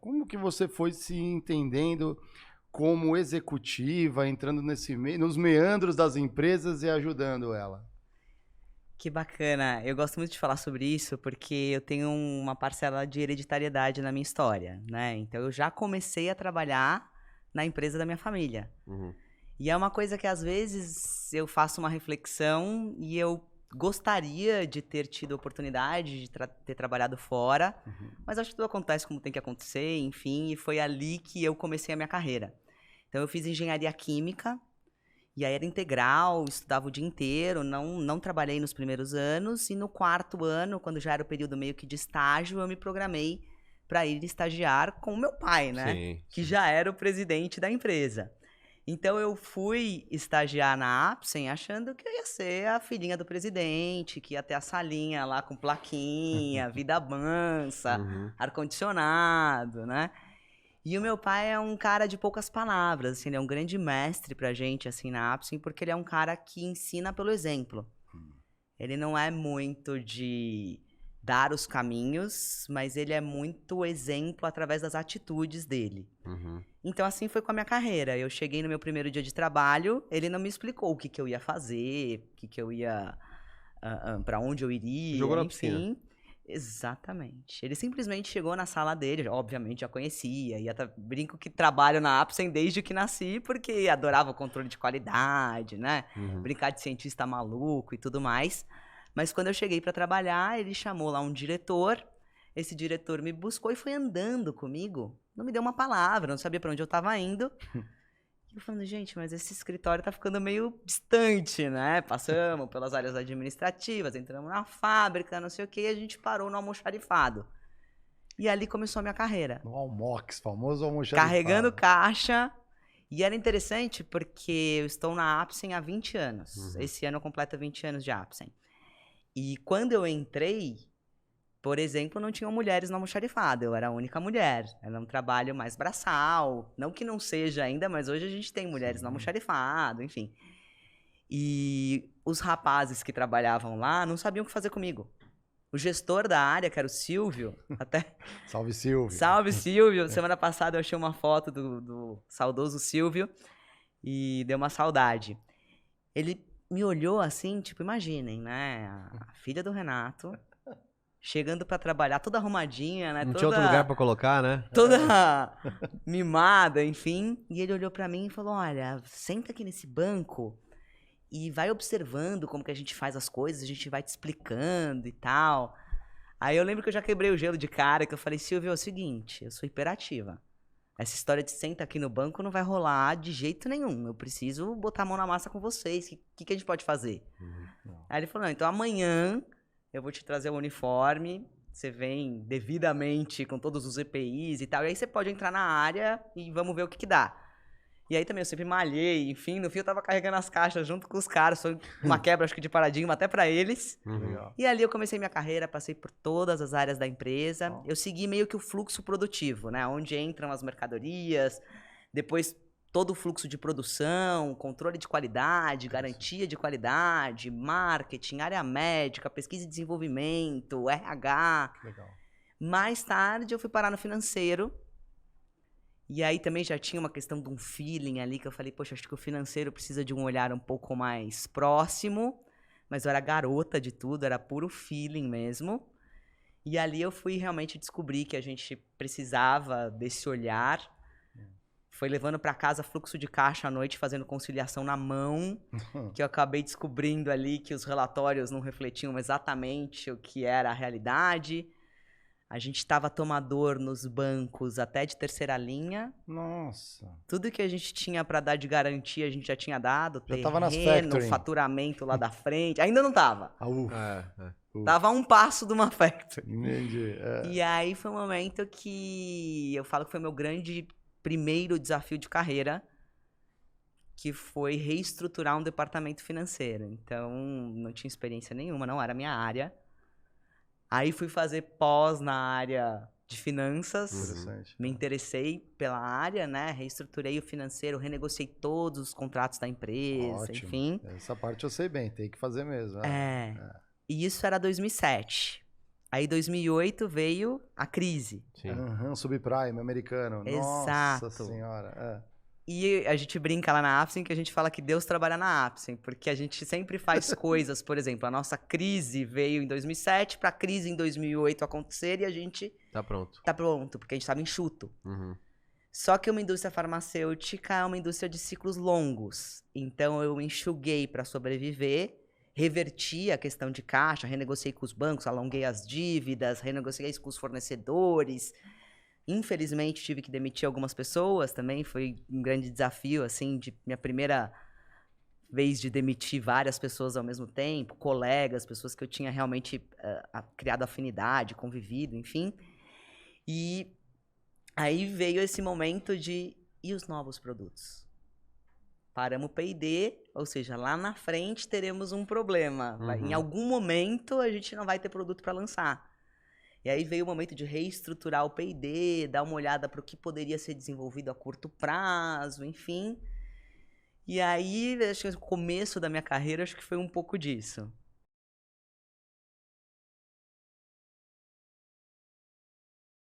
Como que você foi se entendendo como executiva, entrando nos meandros das empresas e ajudando ela? Que bacana. Eu gosto muito de falar sobre isso porque eu tenho uma parcela de hereditariedade na minha história, né? Então eu já comecei a trabalhar na empresa da minha família. Uhum. E é uma coisa que às vezes eu faço uma reflexão e eu gostaria de ter tido a oportunidade de ter trabalhado fora, mas acho que tudo acontece como tem que acontecer, enfim, e foi ali que eu comecei a minha carreira. Então eu fiz engenharia química, e aí era integral, estudava o dia inteiro, não trabalhei nos primeiros anos, e no quarto ano, quando já era o período meio que de estágio, eu me programei para ir estagiar com o meu pai, né? Sim, Que sim. já era o presidente da empresa. Então eu fui estagiar na Apsen achando que eu ia ser a filhinha do presidente, que ia ter a salinha lá com plaquinha, vida mansa, Uhum. ar-condicionado, né? E o meu pai é um cara de poucas palavras, assim, ele é um grande mestre pra gente, assim, na Apsen, porque ele é um cara que ensina pelo exemplo. Ele não é muito de dar os caminhos, mas ele é muito exemplo através das atitudes dele. Uhum. Então, assim foi com a minha carreira. Eu cheguei no meu primeiro dia de trabalho, ele não me explicou o que que eu ia fazer, o que que eu ia, para onde eu Jogou iria, na piscina. enfim. Exatamente. Ele simplesmente chegou na sala dele, obviamente já conhecia, brinco que trabalho na Apsen desde que nasci, porque adorava o controle de qualidade, né? Uhum. Brincar de cientista maluco e tudo mais. Mas quando eu cheguei para trabalhar, ele chamou lá um diretor. Esse diretor me buscou e foi andando comigo. Não me deu uma palavra, não sabia para onde eu estava indo. E eu falando, gente, mas esse escritório tá ficando meio distante, né? Passamos pelas áreas administrativas, entramos na fábrica, não sei o quê, e a gente parou no almoxarifado. E ali começou a minha carreira. No Almox, famoso Carregando almoxarifado. caixa. E era interessante porque eu estou na Apsen há 20 anos. Uhum. Esse ano eu completo 20 anos de Apsen. E quando eu entrei, por exemplo, não tinham mulheres no almoxarifado, eu era a única mulher. Era um trabalho mais braçal. Não que não seja ainda, mas hoje a gente tem mulheres no almoxarifado, enfim. E os rapazes que trabalhavam lá não sabiam o que fazer comigo. O gestor da área, que era o Silvio, até... Salve, Silvio. Salve, Silvio! Semana passada eu achei uma foto do saudoso Silvio e deu uma saudade. Ele me olhou assim, tipo, imaginem, né? A filha do Renato chegando pra trabalhar, toda arrumadinha, né? Não tinha outro lugar pra colocar, né? Toda mimada, enfim. E ele olhou pra mim e falou, olha, senta aqui nesse banco e vai observando como que a gente faz as coisas, a gente vai te explicando e tal. Aí eu lembro que eu já quebrei o gelo de cara, que eu falei, Silvio, é o seguinte, eu sou hiperativa. Essa história de senta aqui no banco não vai rolar de jeito nenhum. Eu preciso botar a mão na massa com vocês. O que a gente pode fazer? Aí ele falou, não, então amanhã eu vou te trazer o uniforme, você vem devidamente com todos os EPIs e tal, e aí você pode entrar na área e vamos ver o que que dá. E aí também eu sempre malhei, enfim, no fim eu tava carregando as caixas junto com os caras, foi uma quebra, acho que de paradigma até pra eles. Legal. E ali eu comecei minha carreira, passei por todas as áreas da empresa. Eu segui meio que o fluxo produtivo, né? Onde entram as mercadorias, depois todo o fluxo de produção, controle de qualidade, garantia de qualidade, marketing, área médica, pesquisa e desenvolvimento, RH. Legal. Mais tarde eu fui parar no financeiro. E aí também já tinha uma questão de um feeling ali que eu falei, poxa, acho que o financeiro precisa de um olhar um pouco mais próximo. Mas eu era garota de tudo, era puro feeling mesmo. E ali eu fui realmente descobrir que a gente precisava desse olhar. Foi levando para casa fluxo de caixa à noite, fazendo conciliação na mão, que eu acabei descobrindo ali que os relatórios não refletiam exatamente o que era a realidade. A gente estava tomador nos bancos até de terceira linha. Nossa. Tudo que a gente tinha para dar de garantia, a gente já tinha dado. Já tava nas Terreno, factoring. faturamento lá da frente. Ainda não tava. Ufa. Tava a um passo de uma factory. Entendi. E aí foi um momento que eu falo que foi meu grande primeiro desafio de carreira, que foi reestruturar um departamento financeiro. Então, não tinha experiência nenhuma, não era minha área. Aí fui fazer pós na área de finanças, Interessante. me interessei pela área, né? Reestruturei o financeiro, renegociei todos os contratos da empresa, Ótimo. enfim. Essa parte eu sei bem, tem que fazer mesmo. E isso era 2007. Aí, em 2008, veio a crise. Sim. Subprime americano. Exato. Nossa senhora. E a gente brinca lá na Apsen que a gente fala que Deus trabalha na Apsen, porque a gente sempre faz coisas, por exemplo, a nossa crise veio em 2007 para a crise em 2008 acontecer e a gente Tá pronto. tá pronto, porque a gente estava enxuto. Uhum. Só que uma indústria farmacêutica é uma indústria de ciclos longos. Então eu enxuguei para sobreviver, reverti a questão de caixa, renegociei com os bancos, alonguei as dívidas, renegociei isso com os fornecedores. Infelizmente tive que demitir algumas pessoas também, foi um grande desafio, assim, de minha primeira vez de demitir várias pessoas ao mesmo tempo, colegas, pessoas que eu tinha realmente criado afinidade, convivido, enfim. E aí veio esse momento de, e os novos produtos? Paramos o P&D, ou seja, lá na frente teremos um problema. Em algum momento a gente não vai ter produto para lançar. E aí veio o momento de reestruturar o P&D, dar uma olhada para o que poderia ser desenvolvido a curto prazo, enfim. E aí, acho que no começo da minha carreira, acho que foi um pouco disso.